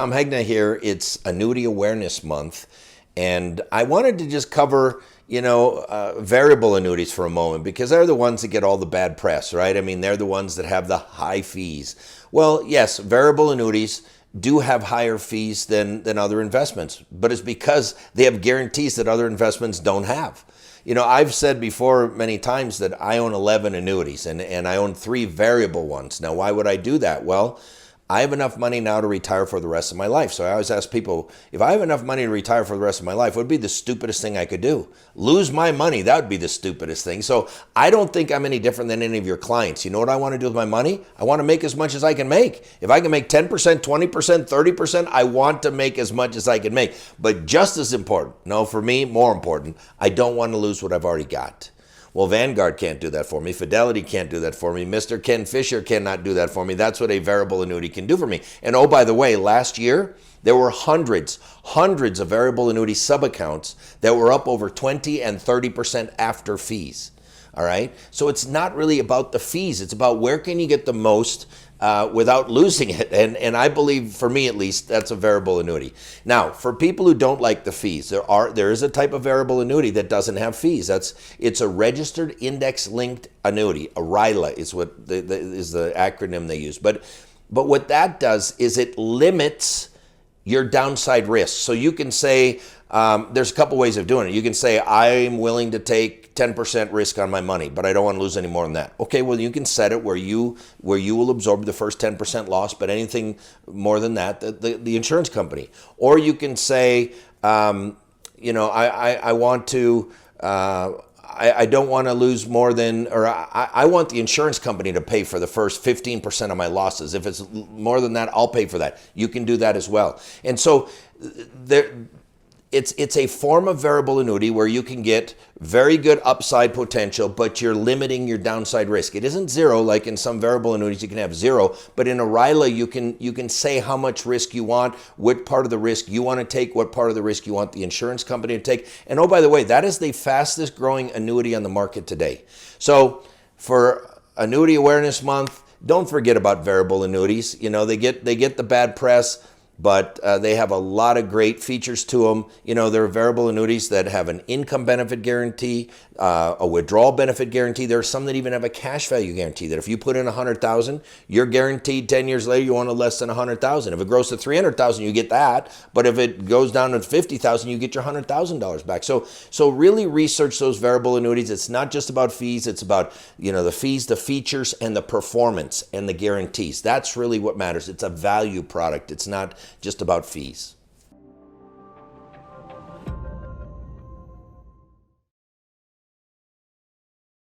Tom Hegna here. It's Annuity Awareness Month, and I wanted to just cover, variable annuities for a moment because they're the ones that get all the bad press, right? I mean, they're the ones that have the high fees. Well, yes, variable annuities do have higher fees than other investments, but it's because they have guarantees that other investments don't have. I've said before many times that I own 11 annuities and I own 3 variable ones. Now, why would I do that? Well, I have enough money now to retire for the rest of my life. So I always ask people, if I have enough money to retire for the rest of my life, what would be the stupidest thing I could do? Lose my money, that would be the stupidest thing. So I don't think I'm any different than any of your clients. You know what I want to do with my money? I want to make as much as I can make. If I can make 10%, 20%, 30%, I want to make as much as I can make. But just as important, no, for me, more important, I don't want to lose what I've already got. Well, Vanguard can't do that for me. Fidelity can't do that for me. Mr. Ken Fisher cannot do that for me. That's what a variable annuity can do for me. And oh, by the way, last year, there were hundreds of variable annuity sub-accounts that were up over 20 and 30% after fees. All right? So it's not really about the fees. It's about where can you get the most without losing it. And I believe, for me at least, that's a variable annuity. Now, for people who don't like the fees, there is a type of variable annuity that doesn't have fees. It's a registered index-linked annuity. A RILA is what is the acronym they use. But what that does is it limits your downside risk. So you can say, there's a couple ways of doing it. You can say, I'm willing to take 10% risk on my money, but I don't want to lose any more than that. Okay, well, you can set it where you will absorb the first 10% loss, but anything more than that, the insurance company. Or you can say, I want to, I don't want to lose more than, or I want the insurance company to pay for the first 15% of my losses. If it's more than that, I'll pay for that. You can do that as well. And so it's a form of variable annuity where you can get very good upside potential, but you're limiting your downside risk. It isn't zero, like in some variable annuities you can have zero, but in a RILA you can say how much risk you want, what part of the risk you want to take, what part of the risk you want the insurance company to take. And oh, by the way, that is the fastest growing annuity on the market today. So for Annuity Awareness Month, don't forget about variable annuities. They get the bad press, but they have a lot of great features to them. There are variable annuities that have an income benefit guarantee, a withdrawal benefit guarantee. There are some that even have a cash value guarantee, that if you put in $100,000, you're guaranteed 10 years later you want to less than $100,000. If it grows to $300,000, you get that. But if it goes down to $50,000, you get your $100,000 back. So really research those variable annuities. It's not just about fees. It's about the fees, the features, and the performance and the guarantees. That's really what matters. It's a value product. It's not just about fees.